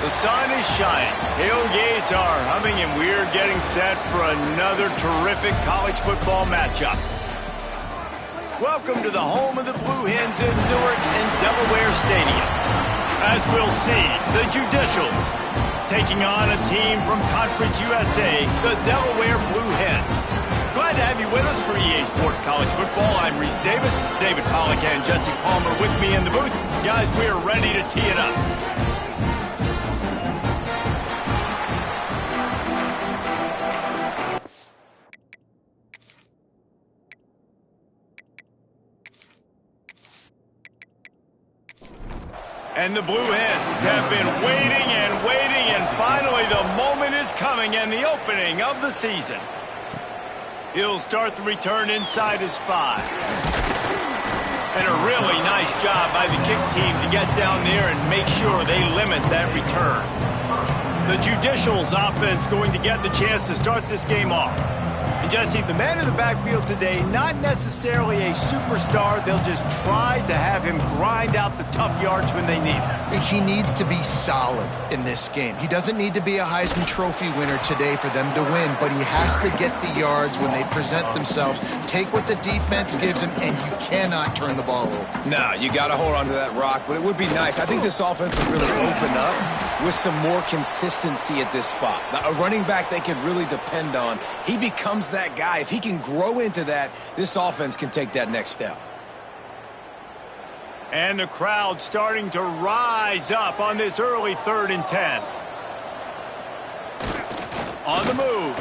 The sun is shining, tailgates are humming, and we're getting set for another terrific college football matchup. Welcome to the home of the Blue Hens in Newark and Delaware Stadium. As we'll see, the Judicials taking on a team from Conference USA, the Delaware Blue Hens. Glad to have you with us for EA Sports College Football. I'm Reese Davis, David Pollack and Jesse Palmer with me in the booth. Guys, we're ready to tee it up. And the Blue Hens have been waiting, and finally the moment is coming and the opening of the season. He'll start the return inside his 5. And a really nice job by the kick team to get down there and make sure they limit that return. The Judicials offense going to get the chance to start this game off. And Jesse, the man in the backfield today, not necessarily a superstar. They'll just try to have him grind out the tough yards when they need it. He needs to be solid in this game. He doesn't need to be a Heisman Trophy winner today for them to win, but he has to get the yards when they present themselves. Take what the defense gives him, and you cannot turn the ball over. No, you got to hold on to that rock, but it would be nice. I think this offense would really open up with some more consistency at this spot. Now, a running back they could really depend on. He becomes that guy. If he can grow into that, this offense can take that next step. And the crowd starting to rise up on this early 3rd and 10. On the move.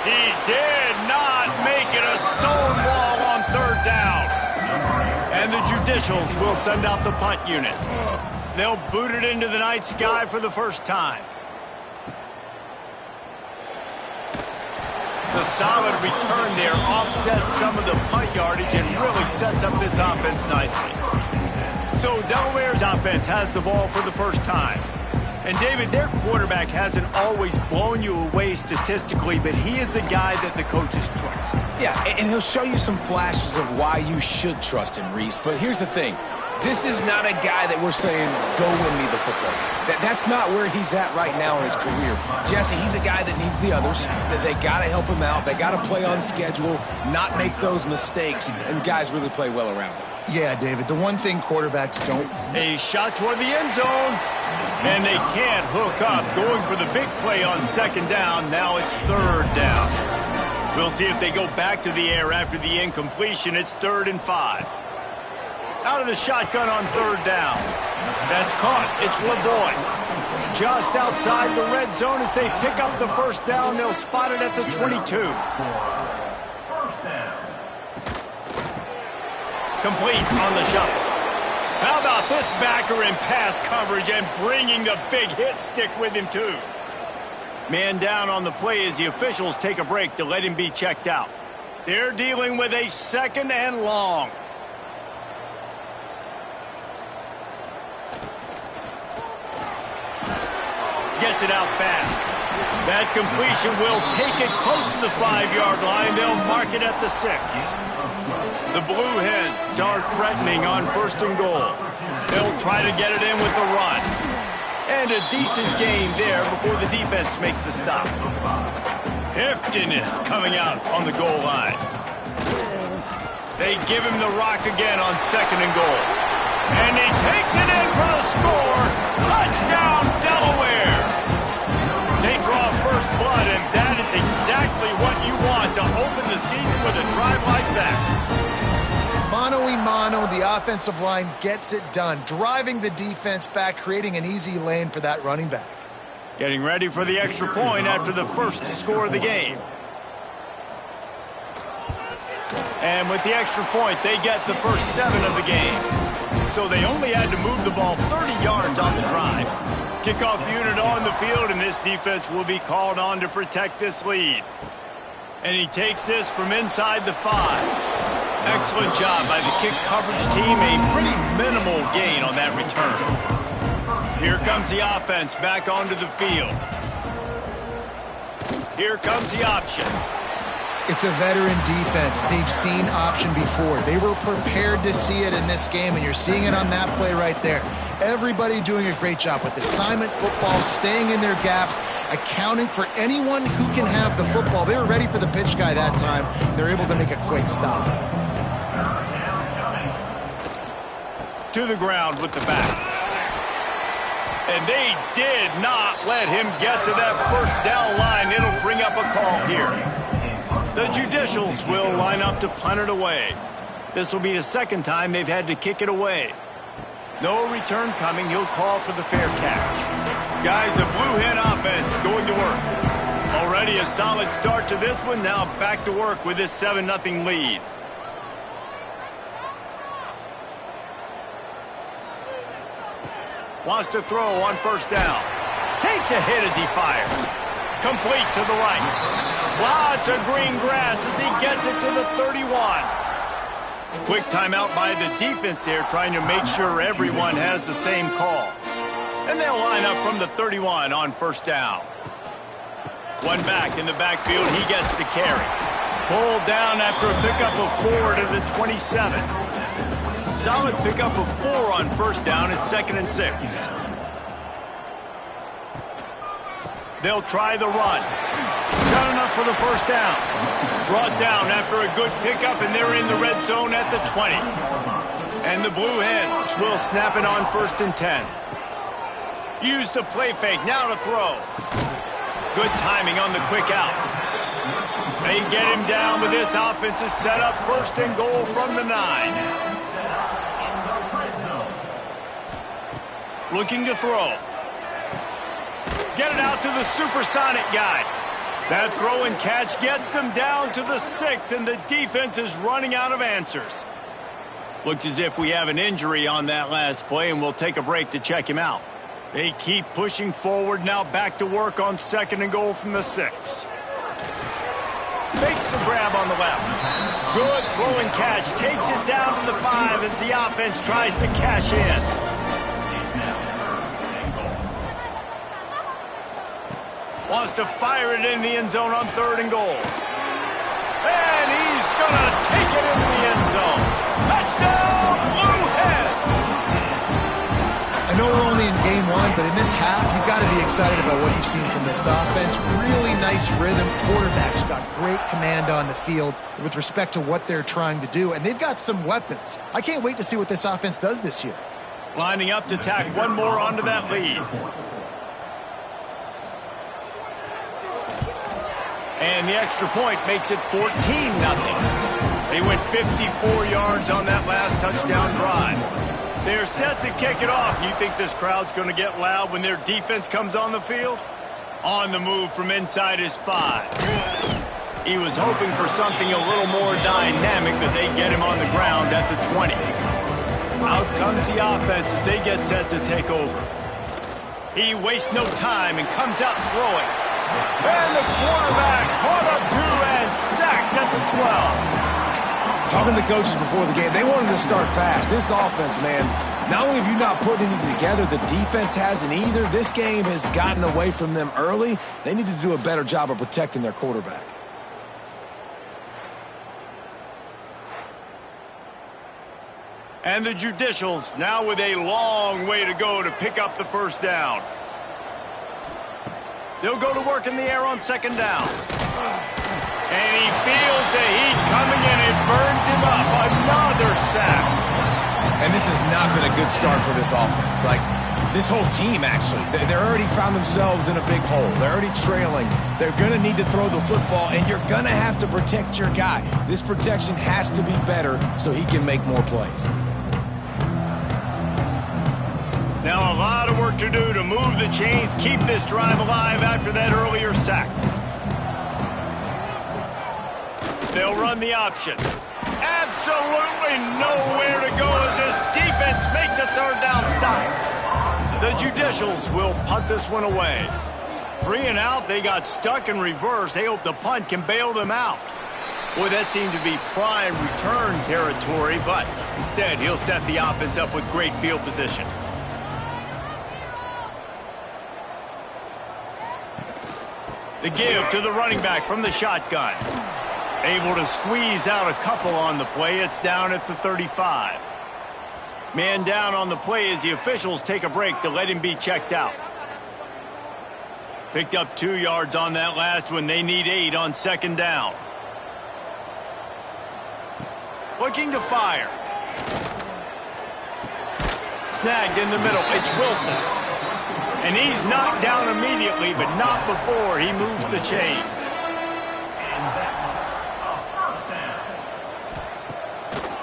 He did not make it a stone wall on 3rd down. And the Judicials will send out the punt unit. They'll boot it into the night sky for the first time. The solid return there offsets some of the punt yardage and really sets up this offense nicely. So Delaware's offense has the ball for the first time. And David, their quarterback hasn't always blown you away statistically, but he is a guy that the coaches trust. Yeah, and he'll show you some flashes of why you should trust him, Reese. But here's the thing. This is not a guy that we're saying, go win me the football game. That's not where he's at right now in his career. Jesse, he's a guy that needs the others. That they got to help him out. They got to play on schedule, not make those mistakes, and guys really play well around him. Yeah, David, the one thing quarterbacks don't... A shot toward the end zone, and they can't hook up. Going for the big play on 2nd down. Now it's 3rd down. We'll see if they go back to the air after the incompletion. It's 3rd and 5. Out of the shotgun on 3rd down. That's caught. It's LeBoy. Just outside the red zone as they pick up the 1st down. They'll spot it at the 22. Complete on the shuffle. How about this backer in pass coverage and bringing the big hit stick with him too. Man down on the play as the officials take a break to let him be checked out. They're dealing with a 2nd and long. Gets it out fast. That completion will take it close to the 5-yard line. They'll mark it at the 6. The Blue Hens are threatening on 1st and goal. They'll try to get it in with the run. And a decent gain there before the defense makes the stop. Heftiness coming out on the goal line. They give him the rock again on 2nd and goal. And he takes it in for the score. Touchdown, Delaware. They draw first blood, and that is exactly what you want to open the season with a drive like that. Mano-a-mano, the offensive line gets it done, driving the defense back, creating an easy lane for that running back. Getting ready for the extra point after the first score of the game. And with the extra point, they get the first 7 of the game. So they only had to move the ball 30 yards on the drive. Kickoff unit on the field, and this defense will be called on to protect this lead. And he takes this from inside the 5. Excellent job by the kick coverage team. A pretty minimal gain on that return. Here comes the offense back onto the field. Here comes the option. It's a veteran defense. They've seen option before. They were prepared to see it in this game, and you're seeing it on that play right there. Everybody doing a great job with assignment football, staying in their gaps, accounting for anyone who can have the football. They were ready for the pitch guy that time. They're able to make a quick stop. To the ground with the back. And they did not let him get to that first down line. It'll bring up a call here. The Judicials will line up to punt it away. This will be the second time they've had to kick it away. No return coming. He'll call for the fair catch. Guys, the Blue Hen offense going to work. Already a solid start to this one. Now back to work with this 7-0 lead. Wants to throw on first down. Takes a hit as he fires. Complete to the right. Lots of green grass as he gets it to the 31. Quick timeout by the defense there, trying to make sure everyone has the same call. And they'll line up from the 31 on first down. One back in the backfield. He gets the carry. Pulled down after a pickup of 4 to the 27. Solid pickup of 4 on first down. It's 2nd and 6. They'll try the run. Not enough for the first down. Brought down after a good pickup, and they're in the red zone at the 20. And the Blue Hens will snap it on 1st and 10. Use the play fake. Now to throw. Good timing on the quick out. They get him down, but this offense is set up 1st and goal from the 9. Looking to throw. Get it out to the supersonic guy. That throw and catch gets them down to the 6, and the defense is running out of answers. Looks as if we have an injury on that last play, and we'll take a break to check him out. They keep pushing forward, now back to work on 2nd and goal from the 6. Makes the grab on the left. Good throw and catch. Takes it down to the 5 as the offense tries to cash in. Wants to fire it in the end zone on 3rd and goal. And he's going to take it into the end zone. Touchdown, Blue Hens! I know we're only in game 1, but in this half, you've got to be excited about what you've seen from this offense. Really nice rhythm. Quarterback's got great command on the field with respect to what they're trying to do, and they've got some weapons. I can't wait to see what this offense does this year. Lining up to tack one more onto that lead. And the extra point makes it 14-0. They went 54 yards on that last touchdown drive. They're set to kick it off. You think this crowd's going to get loud when their defense comes on the field? On the move from inside his 5. He was hoping for something a little more dynamic, but they get him on the ground at the 20. Out comes the offense as they get set to take over. He wastes no time and comes out throwing. And the quarterback caught up to and sacked at the 12. Talking to coaches before the game, they wanted to start fast. This offense, man, not only have you not put anything together, the defense hasn't either. This game has gotten away from them early. They need to do a better job of protecting their quarterback. And the Judicials now with a long way to go to pick up the first down. They'll go to work in the air on 2nd down. And he feels the heat coming in. It burns him up. Another sack. And this has not been a good start for this offense. Like, this whole team, actually. They're already found themselves in a big hole. They're already trailing. They're going to need to throw the football, and you're going to have to protect your guy. This protection has to be better so he can make more plays. Now a lot of work to do to move the chains, keep this drive alive after that earlier sack. They'll run the option. Absolutely nowhere to go as this defense makes a 3rd down stop. The Judicials will punt this one away. 3 and out, they got stuck in reverse. They hope the punt can bail them out. Boy, that seemed to be prime return territory, but instead he'll set the offense up with great field position. The give to the running back from the shotgun. Able to squeeze out a couple on the play. It's down at the 35. Man down on the play as the officials take a break to let him be checked out. Picked up 2 yards on that last one. They need 8 on second down. Looking to fire. Snagged in the middle. It's Wilson. And he's knocked down immediately, but not before he moves the chains.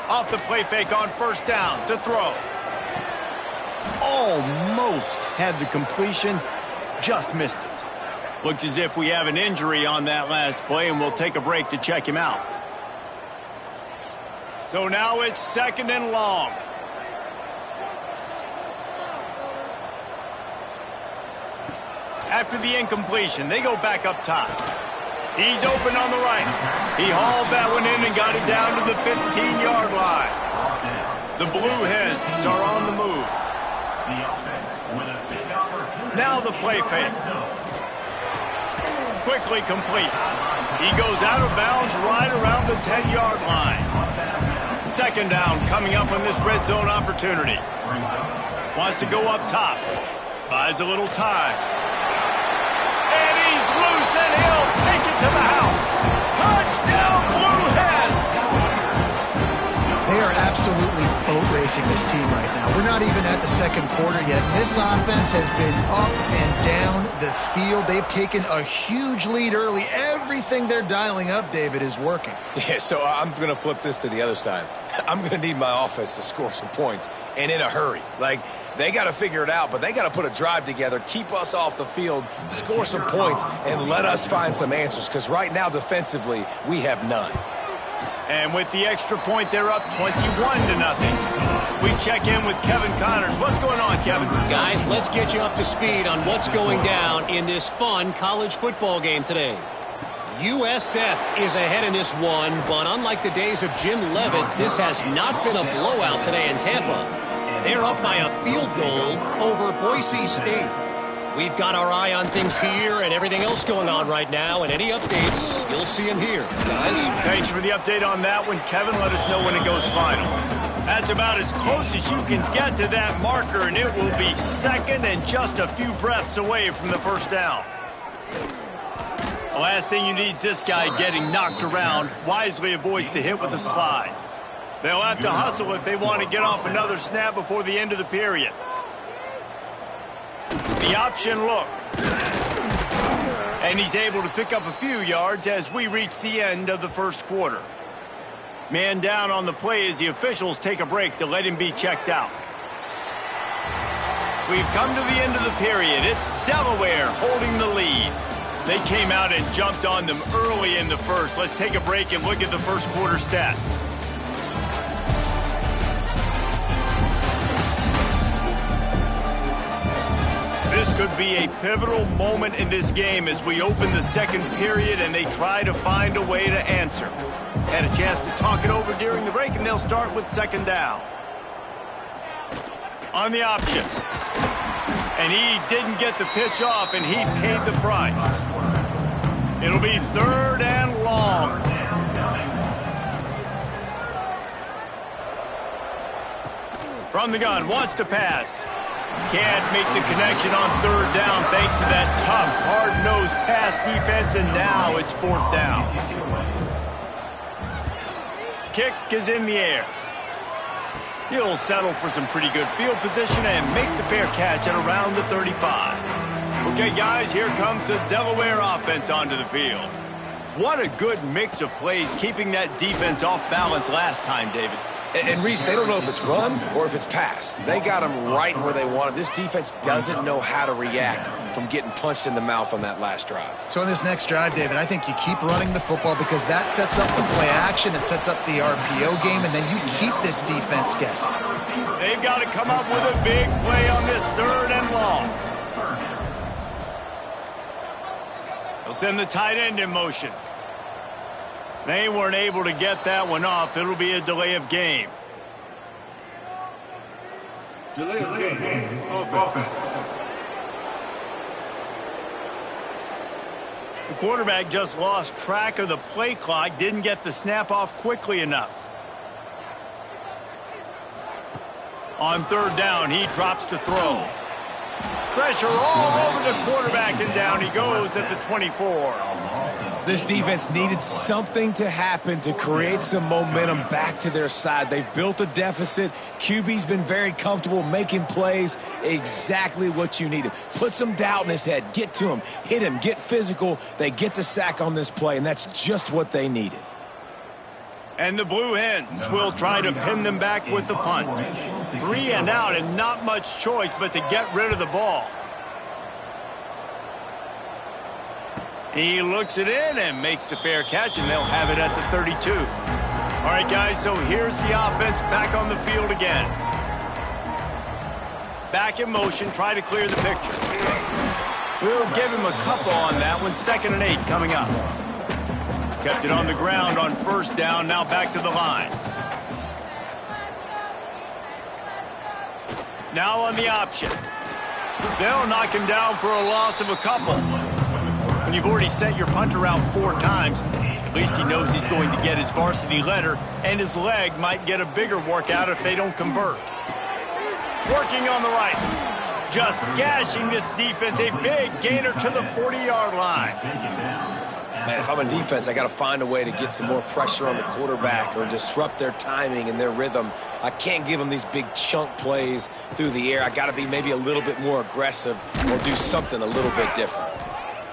Off the play fake on first down to throw. Almost had the completion, just missed it. Looks as if we have an injury on that last play, and we'll take a break to check him out. So now it's second and long. After the incompletion, they go back up top. He's open on the right. He hauled that one in and got it down to the 15-yard line. The Blue Hens are on the move. Now the play fake. Quickly complete. He goes out of bounds right around the 10-yard line. Second down coming up on this red zone opportunity. Wants to go up top. Buys a little time. And he's loose, and he'll take it to the house. Touchdown, Blue Hens! They are absolutely boat racing this team right now. We're not even at the second quarter yet. This offense has been up and down the field. They've taken a huge lead early. Everything they're dialing up, David, is working. Yeah, so I'm going to flip this to the other side. I'm going to need my offense to score some points, and in a hurry. Like, they got to figure it out, but they got to put a drive together, keep us off the field, score some points, and let us find some answers, because right now, defensively, we have none. And with the extra point, they're up 21-0. We check in with Kevin Connors. What's going on, Kevin? Guys, let's get you up to speed on what's going down in this fun college football game today. USF is ahead in this one, but unlike the days of Jim Leavitt, this has not been a blowout today in Tampa. They're up by a field goal over Boise State. We've got our eye on things here and everything else going on right now, and any updates, you'll see them here, guys. Thanks for the update on that one, Kevin. Let us know when it goes final. That's about as close as you can get to that marker, and it will be second and just a few breaths away from the first down. The last thing you need is this guy getting knocked around. Wisely avoids the hit with the slide. They'll have to hustle if they want to get off another snap before the end of the period. The option look. And he's able to pick up a few yards as we reach the end of the first quarter. Man down on the play as the officials take a break to let him be checked out. We've come to the end of the period. It's Delaware holding the lead. They came out and jumped on them early in the first. Let's take a break and look at the first quarter stats. This could be a pivotal moment in this game as we open the second period and they try to find a way to answer. Had a chance to talk it over during the break, and they'll start with second down. On the option. And he didn't get the pitch off, and he paid the price. It'll be third and long. From the gun, wants to pass. Can't make the connection on third down thanks to that tough, hard-nosed pass defense, and now it's fourth down. Kick is in the air. He'll settle for some pretty good field position and make the fair catch at around the 35. Okay, guys, here comes the Delaware offense onto the field. What a good mix of plays, keeping that defense off balance last time, David. And Reese, they don't know if it's run or if it's pass. They got them right where they want it. This defense doesn't know how to react from getting punched in the mouth on that last drive. So in this next drive, David, I think you keep running the football because that sets up the play action, it sets up the RPO game, and then you keep this defense guessing. They've got to come up with a big play on this third and long. They'll send the tight end in motion. They weren't able to get that one off. It'll be a delay of game. Delay of game. Offense. The quarterback just lost track of the play clock, didn't get the snap off quickly enough. On third down, he drops to throw. Pressure all over the quarterback, and down he goes at the 24. This defense needed something to happen to create some momentum back to their side. They've built a deficit. QB's been very comfortable making plays. Exactly what you needed. Put some doubt in his head. Get to him. Hit him. Get physical. They get the sack on this play, and that's just what they needed. And the Blue Hens will try to pin them back with the punt. 3 and out, and not much choice but to get rid of the ball. He looks it in and makes the fair catch, and they'll have it at the 32. All right, guys, so here's the offense back on the field again. Back in motion, try to clear the picture. We'll give him a couple on that one. 2nd and 8 coming up. Kept it on the ground on first down, now back to the line. Now on the option. They'll knock him down for a loss of a couple. When you've already sent your punt around 4 times, at least he knows he's going to get his varsity letter, and his leg might get a bigger workout if they don't convert. Working on the right. Just gashing this defense. A big gainer to the 40-yard line. Man, if I'm a defense, I got to find a way to get some more pressure on the quarterback or disrupt their timing and their rhythm. I can't give them these big chunk plays through the air. I got to be maybe a little bit more aggressive or do something a little bit different.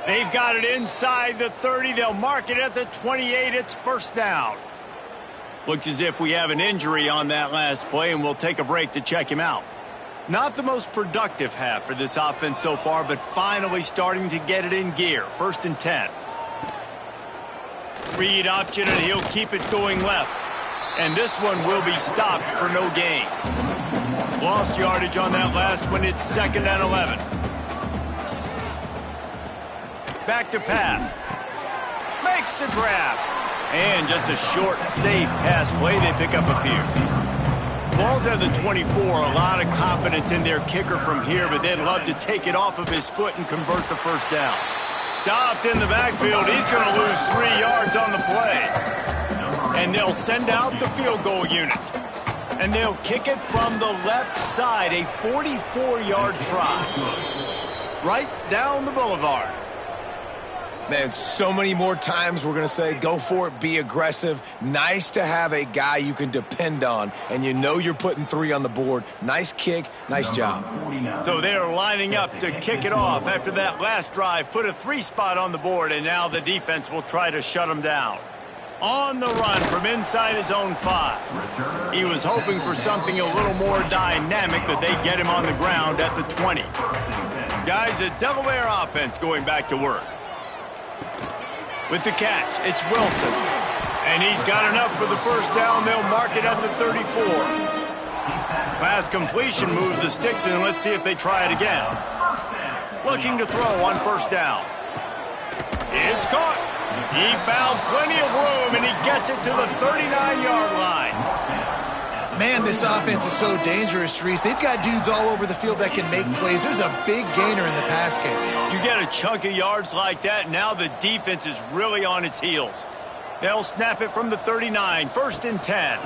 They've got it inside the 30. They'll mark it at the 28. It's first down. Looks as if we have an injury on that last play, and we'll take a break to check him out. Not the most productive half for this offense so far, but finally starting to get it in gear. 1st and 10. Read option, and he'll keep it going left. And this one will be stopped for no gain. Lost yardage on that last one. It's 2nd and 11. Back to pass. Makes the grab. And just a short, safe pass play. They pick up a few. Ball's at the 24. A lot of confidence in their kicker from here, but they'd love to take it off of his foot and convert the first down. Stopped in the backfield. He's going to lose 3 yards on the play. And they'll send out the field goal unit. And they'll kick it from the left side. A 44-yard try. Right down the boulevard. Man, so many more times we're going to say, go for it, be aggressive. Nice to have a guy you can depend on, and you know you're putting 3 on the board. Nice kick, nice job. So they're lining up to kick it off after that last drive. Put a 3 spot on the board, and now the defense will try to shut them down. On the run from inside his own 5. He was hoping for something a little more dynamic, but they get him on the ground at the 20. Guys, the Delaware offense going back to work. With the catch, it's Wilson. And he's got enough for the first down. They'll mark it at the 34. Pass completion moves the sticks in. Let's see if they try it again. Looking to throw on first down. It's caught. He found plenty of room, and he gets it to the 39-yard line. Man, this offense is so dangerous, Reese. They've got dudes all over the field that can make plays. There's a big gainer in the pass game. You get a chunk of yards like that, now the defense is really on its heels. They'll snap it from the 39, 1st and 10.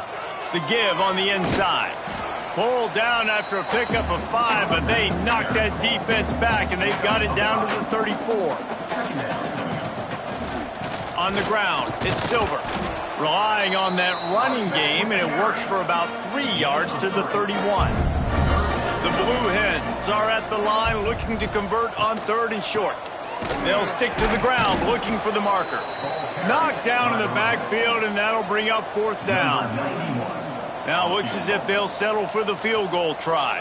The give on the inside. Pulled down after a pickup of 5, but they knocked that defense back, and they've got it down to the 34. On the ground, it's Silver. Relying on that running game, and it works for about 3 yards to the 31. The Blue Hens are at the line looking to convert on 3rd and short. They'll stick to the ground looking for the marker. Knocked down in the backfield, and that'll bring up 4th down. Now looks as if they'll settle for the field goal try.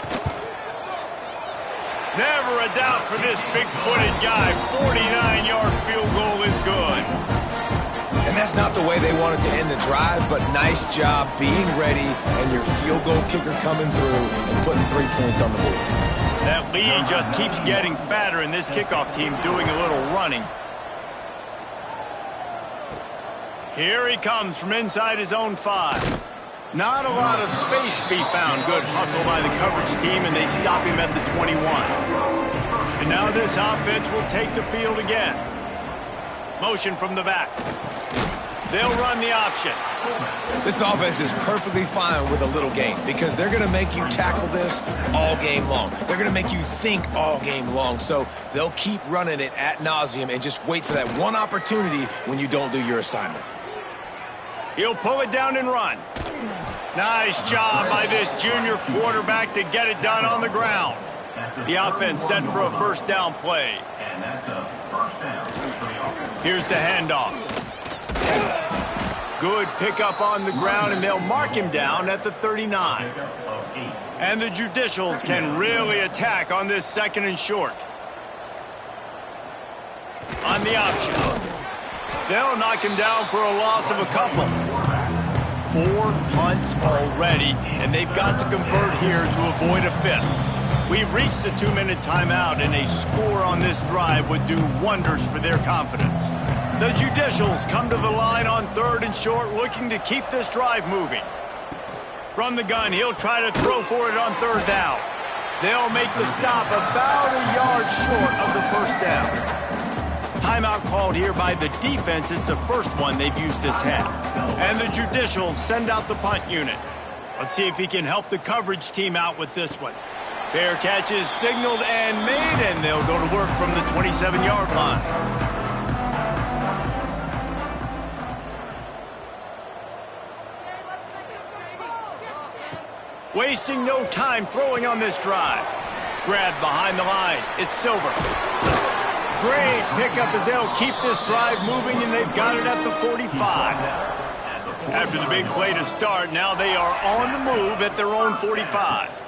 Never a doubt for this big-footed guy. 49-yard field goal is good. And that's not the way they wanted to end the drive, but nice job being ready and your field goal kicker coming through and putting 3 points on the board. That lead just keeps getting fatter, and this kickoff team doing a little running. Here he comes from inside his own 5. Not a lot of space to be found. Good hustle by the coverage team, and they stop him at the 21. And now this offense will take the field again. Motion from the back. They'll run the option. This offense is perfectly fine with a little game because they're going to make you tackle this all game long. They're going to make you think all game long. So they'll keep running it ad nauseum and just wait for that one opportunity when you don't do your assignment. He'll pull it down and run. Nice job by this junior quarterback to get it done on the ground. The offense set for a first down play. Here's the handoff. Good pickup on the ground, and they'll mark him down at the 39. And the Judicials can really attack on this second and short. On the option. They'll knock him down for a loss of a couple. 4 punts already, and they've got to convert here to avoid a fifth. We've reached the 2-minute timeout, and a score on this drive would do wonders for their confidence. The Judicials come to the line on 3rd and short, looking to keep this drive moving. From the gun, he'll try to throw for it on 3rd down. They'll make the stop about a yard short of the first down. Timeout called here by the defense. It's the first one they've used this half. And the Judicials send out the punt unit. Let's see if he can help the coverage team out with this one. Fair catch is signaled and made, and they'll go to work from the 27-yard line. Wasting no time throwing on this drive. Grabbed behind the line. It's Silver. Great pickup as they'll keep this drive moving, and they've got it at the 45. After the big play to start, now they are on the move at their own 45.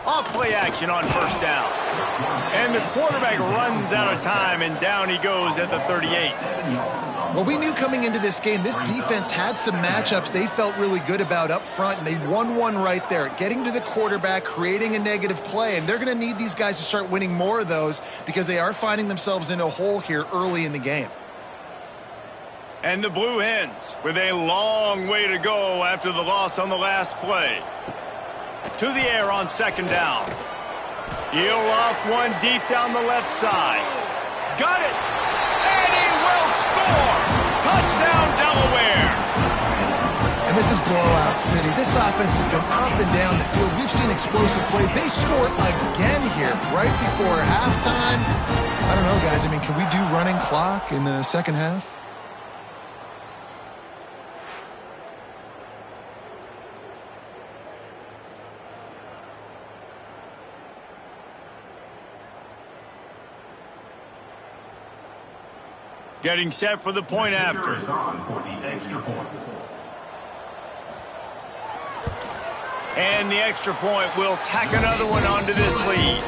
Off-play action on first down. And the quarterback runs out of time, and down he goes at the 38. Well, we knew coming into this game, this defense had some matchups they felt really good about up front, and they won one right there, getting to the quarterback, creating a negative play, and they're going to need these guys to start winning more of those because they are finding themselves in a hole here early in the game. And the Blue Hens with a long way to go after the loss on the last play. To the air on 2nd down. He'll loft one deep down the left side. Got it! And he will score! Touchdown, Delaware! And this is blowout city. This offense has been up and down the field. We've seen explosive plays. They score again here right before halftime. I don't know, guys. I mean, can we do running clock in the second half? Getting set for the point after. And the extra point will tack another one onto this lead.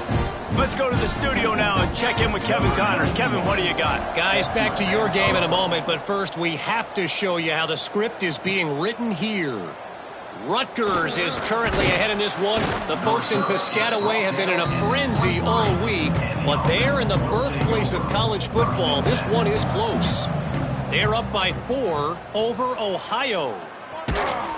Let's go to the studio now and check in with Kevin Connors. Kevin, what do you got? Guys, back to your game in a moment, but first we have to show you how the script is being written here. Rutgers is currently ahead in this one. The folks in Piscataway have been in a frenzy all week, but they're in the birthplace of college football. This one is close. They're up by 4 over Ohio.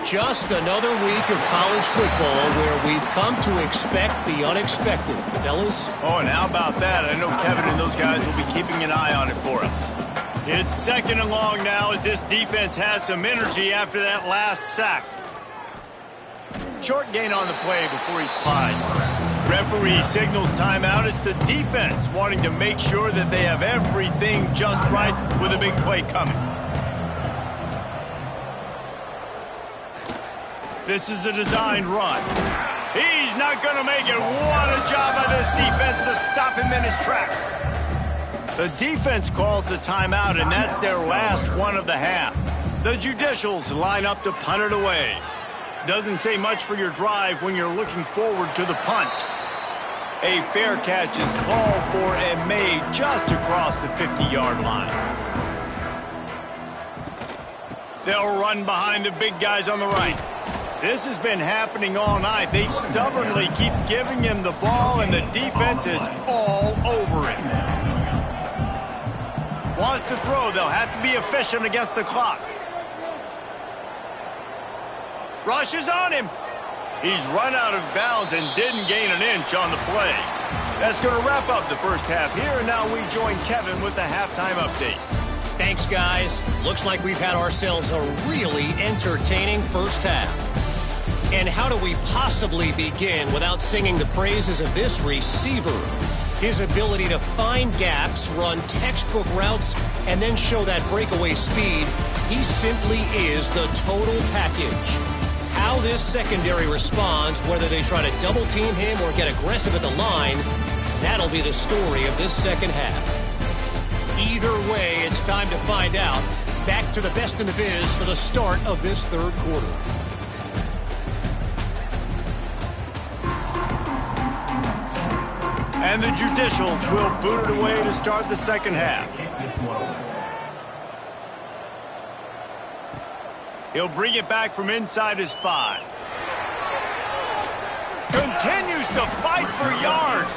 Just another week of college football where we've come to expect the unexpected. Fellas? Oh, and how about that? I know Kevin and those guys will be keeping an eye on it for us. It's 2nd and long now as this defense has some energy after that last sack. Short gain on the play before he slides. Referee signals timeout. It's the defense wanting to make sure that they have everything just right with a big play coming. This is a designed run. He's not going to make it. What a job by this defense to stop him in his tracks. The defense calls the timeout, and that's their last one of the half. The Judicials line up to punt it away. Doesn't say much for your drive when you're looking forward to the punt. A fair catch is called for and made just across the 50-yard line. They'll run behind the big guys on the right. This has been happening all night. They stubbornly keep giving him the ball, and the defense is all over it. Wants to throw. They'll have to be efficient against the clock. Rushes on him. He's run out of bounds and didn't gain an inch on the play. That's going to wrap up the first half here, and now we join Kevin with the halftime update. Thanks, guys. Looks like we've had ourselves a really entertaining first half. And how do we possibly begin without singing the praises of this receiver? His ability to find gaps, run textbook routes, and then show that breakaway speed, he simply is the total package. How this secondary responds, whether they try to double-team him or get aggressive at the line, that'll be the story of this second half. Either way, it's time to find out. Back to the best in the biz for the start of this third quarter. And the Judicials will boot it away to start the second half. He'll bring it back from inside his 5. Continues to fight for yards.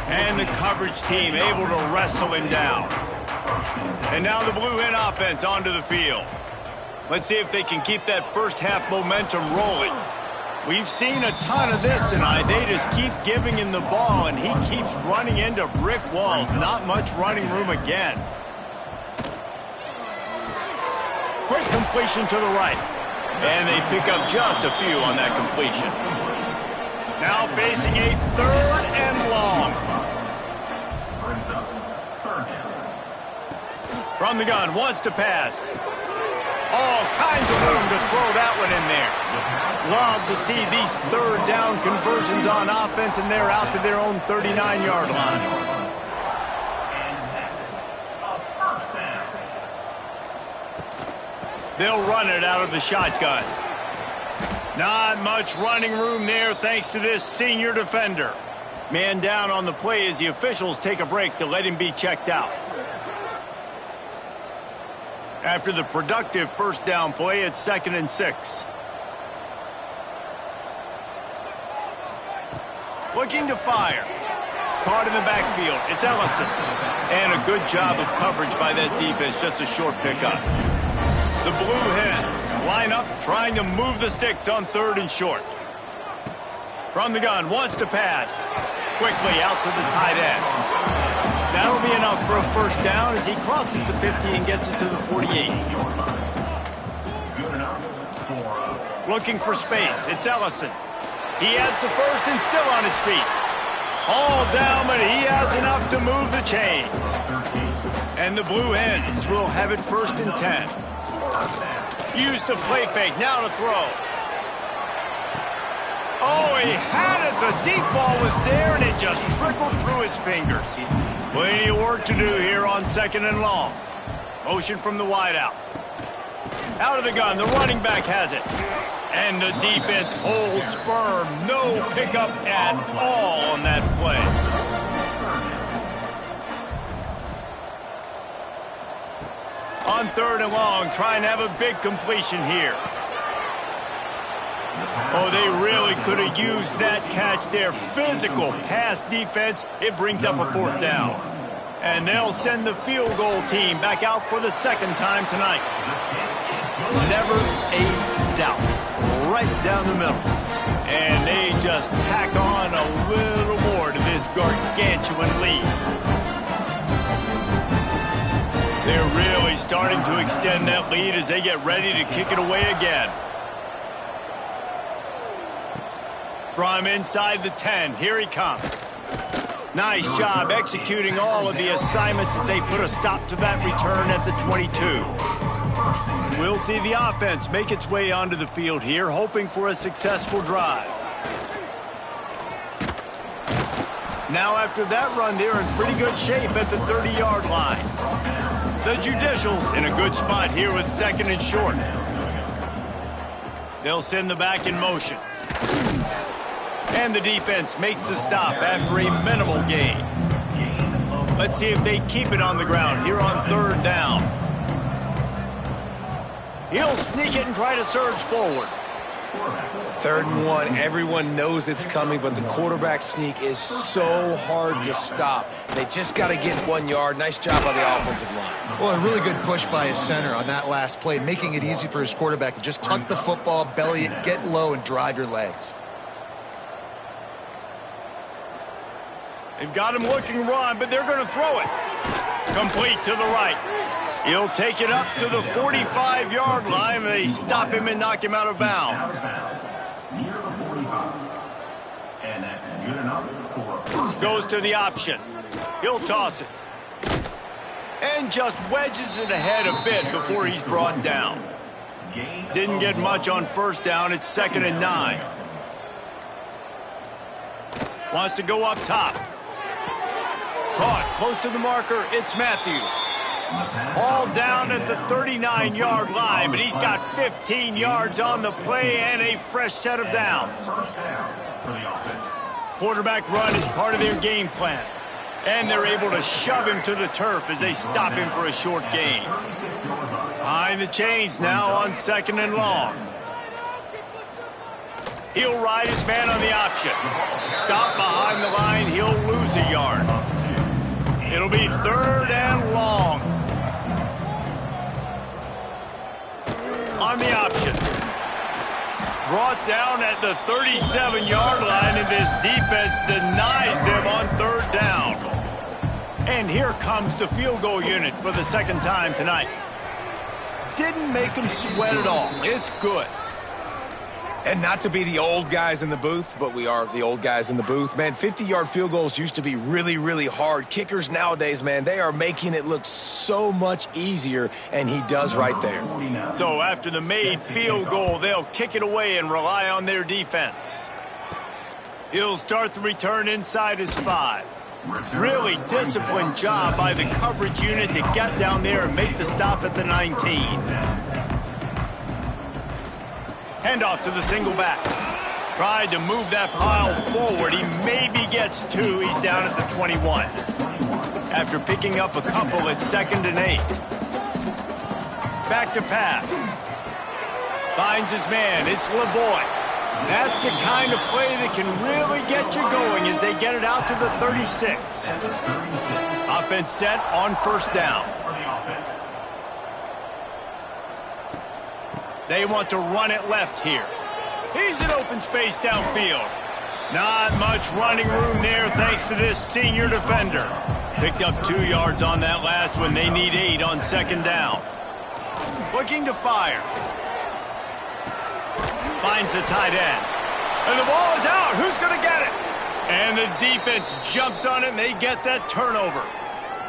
And the coverage team able to wrestle him down. And now the Blue Hen offense onto the field. Let's see if they can keep that first half momentum rolling. We've seen a ton of this tonight. They just keep giving him the ball, and he keeps running into brick walls. Not much running room again. Quick completion to the right. And they pick up just a few on that completion. Now facing a 3rd and long. From the gun, wants to pass. All kinds of room to throw that one in there. Love to see these 3rd down conversions on offense, and they're out to their own 39-yard line. They'll run it out of the shotgun. Not much running room there thanks to this senior defender. Man down on the play as the officials take a break to let him be checked out. After the productive first down play, it's 2nd and 6. Looking to fire. Caught in the backfield. It's Ellison. And a good job of coverage by that defense. Just a short pickup. The Blue Hens line up trying to move the sticks on 3rd and short. From the gun, wants to pass. Quickly out to the tight end. That'll be enough for a first down as he crosses the 50 and gets it to the 48. Looking for space. It's Ellison. He has the first and still on his feet. All down, but he has enough to move the chains. And the Blue Hens will have it 1st and 10. Used the play fake. Now to throw. Oh, he had it. The deep ball was there, and it just trickled through his fingers. Plenty of work to do here on 2nd and long. Motion from the wideout. Out of the gun. The running back has it. And the defense holds firm. No pickup at all on that play. On 3rd and long, trying to have a big completion here. Oh, they really could have used that catch there. Physical pass defense. It brings up a 4th down. And they'll send the field goal team back out for the 2nd time tonight. Never a doubt. Right down the middle. And they just tack on a little more to this gargantuan lead. They're really starting to extend that lead as they get ready to kick it away again. From inside the 10, here he comes. Nice job executing all of the assignments as they put a stop to that return at the 22. We'll see the offense make its way onto the field here, hoping for a successful drive. Now after that run, they're in pretty good shape at the 30-yard line. The Judicials in a good spot here with 2nd and short. They'll send the back in motion. And the defense makes the stop after a minimal gain. Let's see if they keep it on the ground here on 3rd down. He'll sneak it and try to surge forward. 3rd and 1. Everyone knows it's coming, but the quarterback sneak is so hard to stop. They just got to get 1 yard. Nice job by the offensive line. Well, a really good push by his center on that last play, making it easy for his quarterback to just tuck the football, belly it, get low, and drive your legs. They've got him looking run, but they're going to throw it. Complete to the right. He'll take it up to the 45-yard line, and they stop him and knock him out of bounds. Near the 45. And that's good enough for goes to the option. He'll toss it. And just wedges it ahead a bit before he's brought down. Didn't get much on first down. It's 2nd and 9. Wants to go up top. Caught close to the marker. It's Matthews. All down at the 39-yard line, but he's got 15 yards on the play and a fresh set of downs. Quarterback run is part of their game plan, and they're able to shove him to the turf as they stop him for a short gain. Behind the chains now on 2nd and long. He'll ride his man on the option. Stop behind the line, he'll lose a yard. It'll be 3rd and long. On the option. Brought down at the 37-yard line, and this defense denies them on 3rd down. And here comes the field goal unit for the 2nd time tonight. Didn't make them sweat at all. It's good. And not to be the old guys in the booth, but we are the old guys in the booth. Man, 50-yard field goals used to be really, really hard. Kickers nowadays, man, they are making it look so much easier, and he does right there. So after the made field goal, they'll kick it away and rely on their defense. He'll start the return inside his 5. Really disciplined job by the coverage unit to get down there and make the stop at the 19. Handoff to the single back. Tried to move that pile forward. He maybe gets 2. He's down at the 21. After picking up a couple at 2nd and 8. Back to pass. Finds his man. It's LeBoy. That's the kind of play that can really get you going as they get it out to the 36. Offense set on 1st down. They want to run it left here. He's in open space downfield. Not much running room there thanks to this senior defender. Picked up 2 yards on that last one. They need 8 on 2nd down. Looking to fire. Finds the tight end. And the ball is out. Who's going to get it? And the defense jumps on it, and they get that turnover.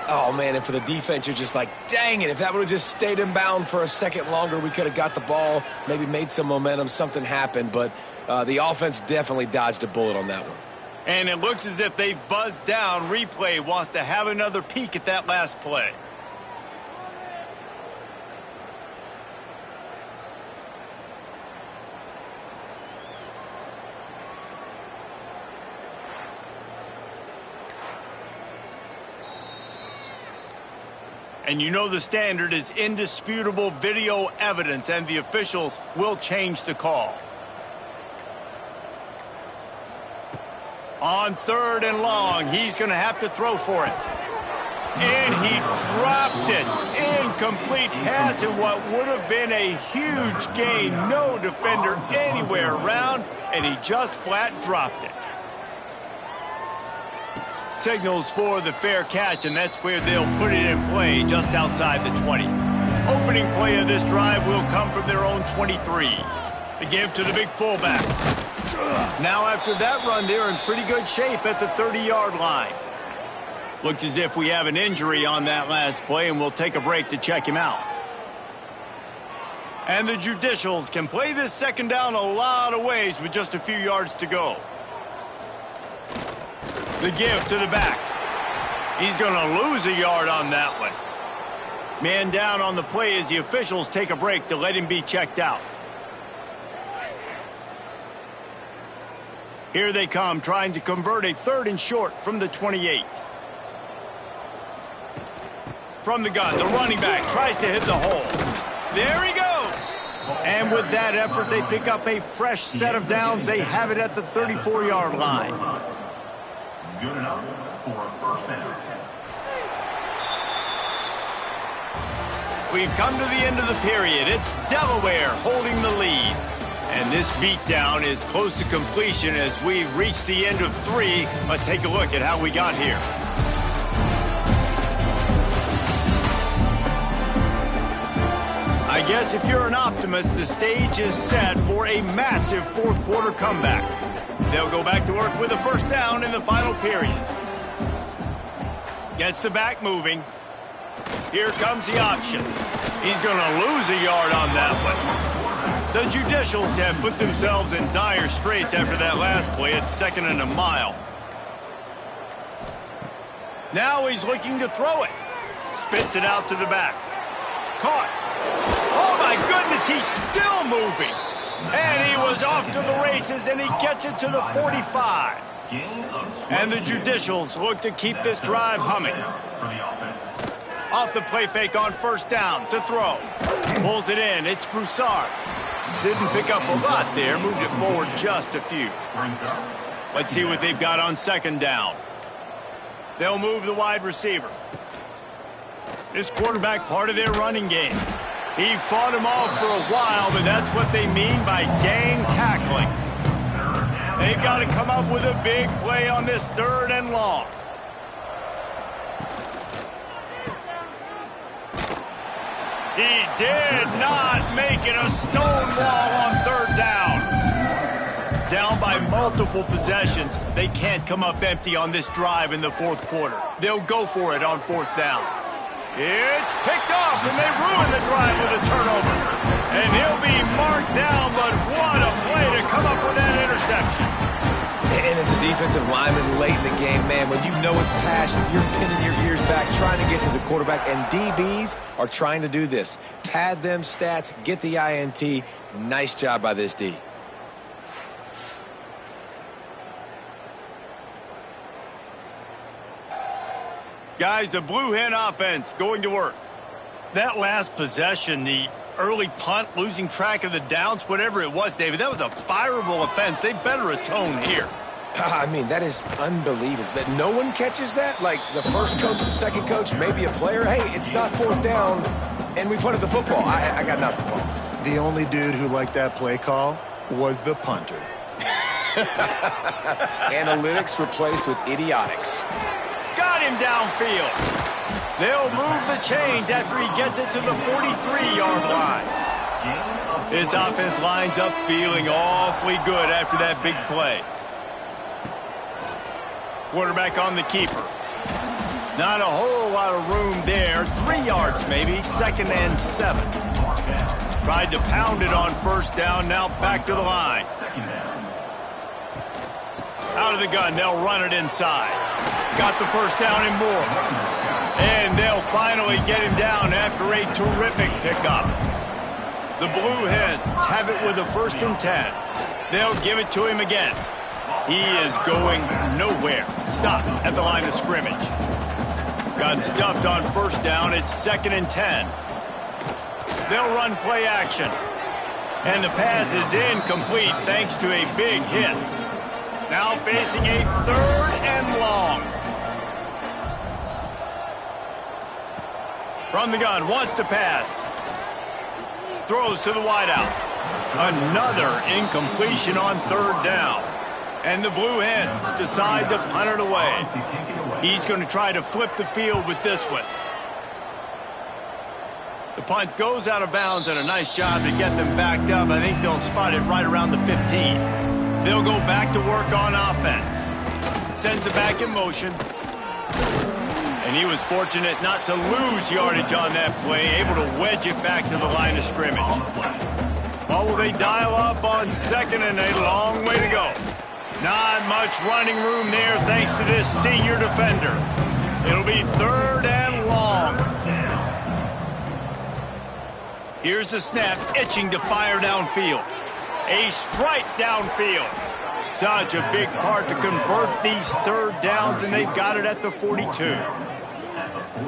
Oh, man, and for the defense, you're just like, dang it, if that would have just stayed in bound for a second longer, we could have got the ball, maybe made some momentum, something happened, but the offense definitely dodged a bullet on that one. And it looks as if they've buzzed down. Replay wants to have another peek at that last play. And you know the standard is indisputable video evidence, and the officials will change the call. On 3rd and long, he's going to have to throw for it. And he dropped it. Incomplete pass in what would have been a huge gain. No defender anywhere around, and he just flat dropped it. Signals for the fair catch, and that's where they'll put it in play, just outside the 20. Opening play of this drive will come from their own 23. The give to the big fullback. Now after that run, they're in pretty good shape at the 30-yard line. Looks as if we have an injury on that last play, and we'll take a break to check him out. And the Judicials can play this 2nd down a lot of ways with just a few yards to go. The give to the back. He's going to lose a yard on that one. Man down on the play as the officials take a break to let him be checked out. Here they come, trying to convert a 3rd and short from the 28. From the gun, the running back tries to hit the hole. There he goes. And with that effort, they pick up a fresh set of downs. They have it at the 34-yard line. Good enough for a 1st down. We've come to the end of the period. It's Delaware holding the lead. And this beatdown is close to completion as we've reached the end of 3. Let's take a look at how we got here. I guess if you're an optimist, the stage is set for a massive fourth quarter comeback. They'll go back to work with a first down in the final period. Gets the back moving. Here comes the option. He's going to lose a yard on that one. The Judicials have put themselves in dire straits after that last play at 2nd and a mile. Now he's looking to throw it. Spits it out to the back. Caught. Oh, my goodness, he's still moving. And he was off to the races, and he gets it to the 45. And the Judicials look to keep this drive humming. Off the play fake on first down to throw. Pulls it in. It's Broussard. Didn't pick up a lot there. Moved it forward just a few. Let's see what they've got on second down. They'll move the wide receiver. This quarterback part of their running game. He fought him off for a while, but that's what they mean by gang tackling. They've got to come up with a big play on this 3rd and long. He did not make it a stone wall on 3rd down. Down by multiple possessions, they can't come up empty on this drive in the 4th quarter. They'll go for it on 4th down. It's picked off, and they ruin the drive with a turnover. And he'll be marked down, but what a play to come up with that interception. And as a defensive lineman late in the game, man, when you know it's passion, you're pinning your ears back, trying to get to the quarterback, and DBs are trying to do this. Pad them stats, get the INT. Nice job by this D. Guys, the Blue Hen offense going to work. That last possession, the early punt, losing track of the downs, whatever it was, David, that was a fireable offense. They better atone here. I mean, that is unbelievable. That no one catches that? Like the first coach, the second coach, maybe a player. Hey, it's not 4th down, and we punted the football. I got nothing, Paul. The only dude who liked that play call was the punter. Analytics replaced with idiotics. Got him downfield. They'll move the chains after he gets it to the 43-yard line. This offense lines up feeling awfully good after that big play. Quarterback on the keeper. Not a whole lot of room there. 3 yards maybe. 2nd and 7. Tried to pound it on first down. Now back to the line. Out of the gun. They'll run it inside. Got the first down and more. And they'll finally get him down after a terrific pickup. The Blue Hens have it with a 1st and 10. They'll give it to him again. He is going nowhere. Stop at the line of scrimmage. Got stuffed on first down. It's 2nd and 10. They'll run play action. And the pass is incomplete thanks to a big hit. Now facing a 3rd and long. From the gun, wants to pass. Throws to the wideout. Another incompletion on 3rd down. And the Blue Hens decide to punt it away. He's going to try to flip the field with this one. The punt goes out of bounds, and a nice job to get them backed up. I think they'll spot it right around the 15. They'll go back to work on offense. Sends it back in motion. And he was fortunate not to lose yardage on that play, able to wedge it back to the line of scrimmage. Well, will they dial up on 2nd and a long way to go? Not much running room there thanks to this senior defender. It'll be 3rd and long. Here's the snap, itching to fire downfield. A strike downfield. Such a big part to convert these 3rd downs, and they've got it at the 42.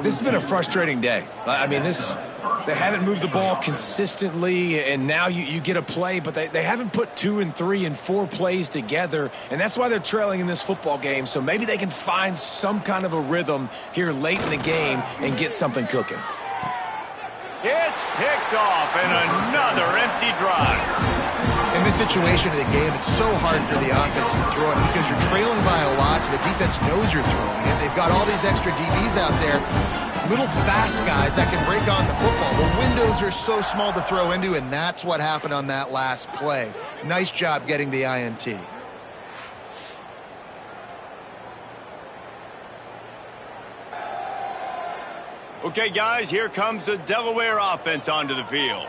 This has been a frustrating day. I mean, they haven't moved the ball consistently, and now you get a play, but they haven't put 2 and 3 and 4 plays together, and that's why they're trailing in this football game. So maybe they can find some kind of a rhythm here late in the game and get something cooking. It's picked off, and another empty drive. In this situation of the game, it's so hard for the offense to throw it because you're trailing by a lot, so the defense knows you're throwing it. They've got all these extra DBs out there. little fast guys that can break on the football. The windows are so small to throw into, and that's what happened on that last play. Nice job getting the INT. Okay, guys, here comes the Delaware offense onto the field.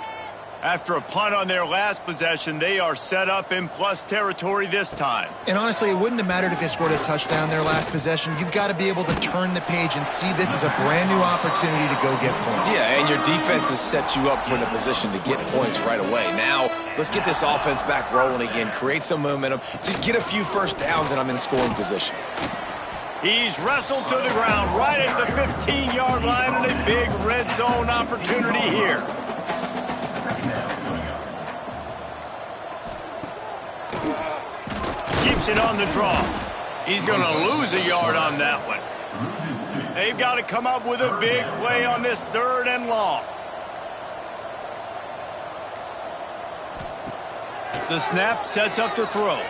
After a punt on their last possession, they are set up in plus territory this time. And honestly, it wouldn't have mattered if they scored a touchdown their last possession. You've got to be able to turn the page and see this as a brand new opportunity to go get points. Yeah, and your defense has set you up for the position to get points right away. Now, let's get this offense back rolling again, create some momentum, just get a few first downs, and I'm in scoring position. He's wrestled to the ground right at the 15-yard line, and a big red zone opportunity here. Keeps it on the draw. He's going to lose a yard on that one. They've got to come up with a big play on this 3rd and long. The snap sets up the throw.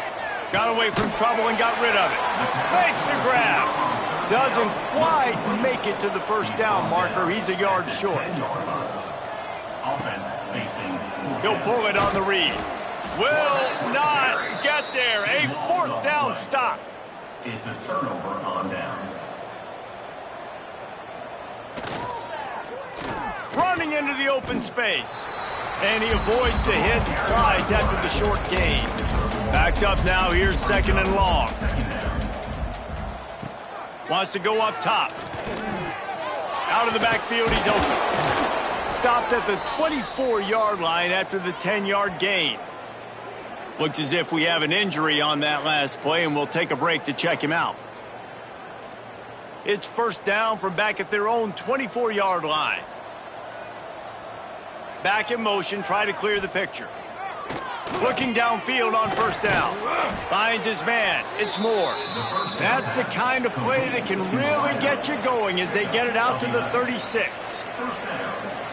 Got away from trouble and got rid of it. Makes the grab. Doesn't quite make it to the first down marker. He's a yard short. He'll pull it on the read. Will not get there. A 4th down stop. It's a turnover on downs. Running into the open space. And he avoids the hit and slides after the short gain. Backed up now. Here's 2nd and long. Wants to go up top. Out of the backfield, he's open. Stopped at the 24-yard line after the 10-yard gain. Looks as if we have an injury on that last play, and we'll take a break to check him out. It's 1st down from back at their own 24-yard line. Back in motion, try to clear the picture. Looking downfield on 1st down. Finds his man. It's Moore. That's the kind of play that can really get you going as they get it out to the 36.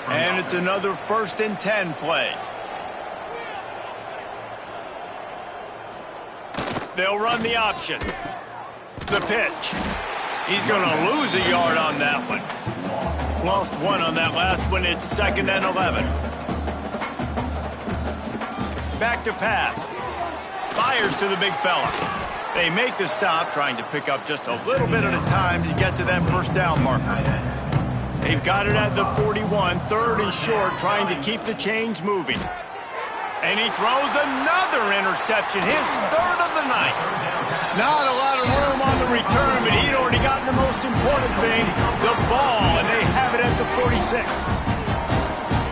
And it's another 1st and 10 play. They'll run the option. The pitch. He's going to lose a yard on that one. Lost 1 on that last one. It's 2nd and 11. Back to pass. Fires to the big fella. They make the stop, trying to pick up just a little bit at a time to get to that 1st down marker. They've got it at the 41, 3rd and short, trying to keep the chains moving. And he throws another interception, his 3rd of the night. Not a lot of room on the return, but he'd already gotten the most important thing, the ball, and they have it at the 46.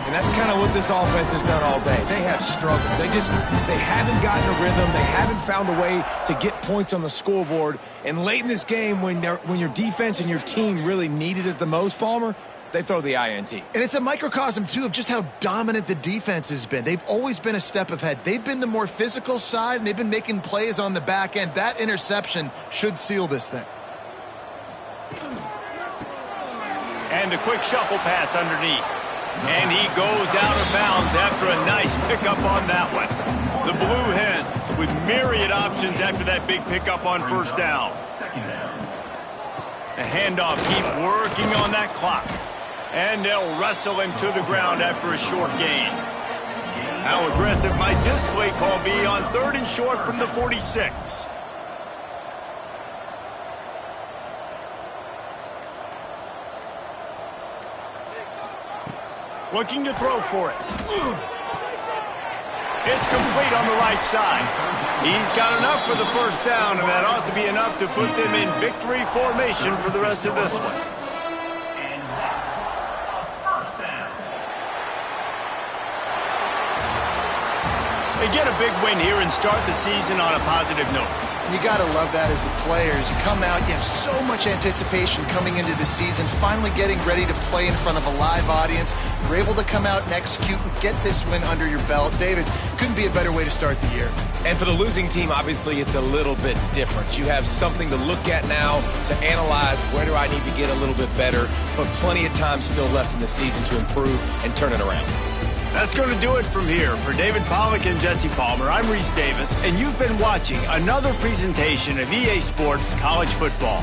And that's kind of what this offense has done all day. They have struggled. They haven't gotten the rhythm. They haven't found a way to get points on the scoreboard. And late in this game, when your defense and your team really needed it the most, Palmer, they throw the INT. And it's a microcosm, too, of just how dominant the defense has been. They've always been a step ahead. They've been the more physical side, and they've been making plays on the back end. That interception should seal this thing. And a quick shuffle pass underneath. And he goes out of bounds after a nice pickup on that one. The Blue Hens with myriad options after that big pickup on 1st down. A handoff, keep working on that clock. And they'll wrestle him to the ground after a short gain. How aggressive might this play call be on 3rd and short from the 46? Looking to throw for it. It's complete on the right side. He's got enough for the 1st down, and that ought to be enough to put them in victory formation for the rest of this one. They get a big win here and start the season on a positive note. You got to love that as the players. You come out, you have so much anticipation coming into the season, finally getting ready to play in front of a live audience. You're able to come out and execute and get this win under your belt. David, couldn't be a better way to start the year. And for the losing team, obviously, it's a little bit different. You have something to look at now to analyze where do I need to get a little bit better, but plenty of time still left in the season to improve and turn it around. That's going to do it from here. For David Pollack and Jesse Palmer, I'm Reese Davis, and you've been watching another presentation of EA Sports College Football.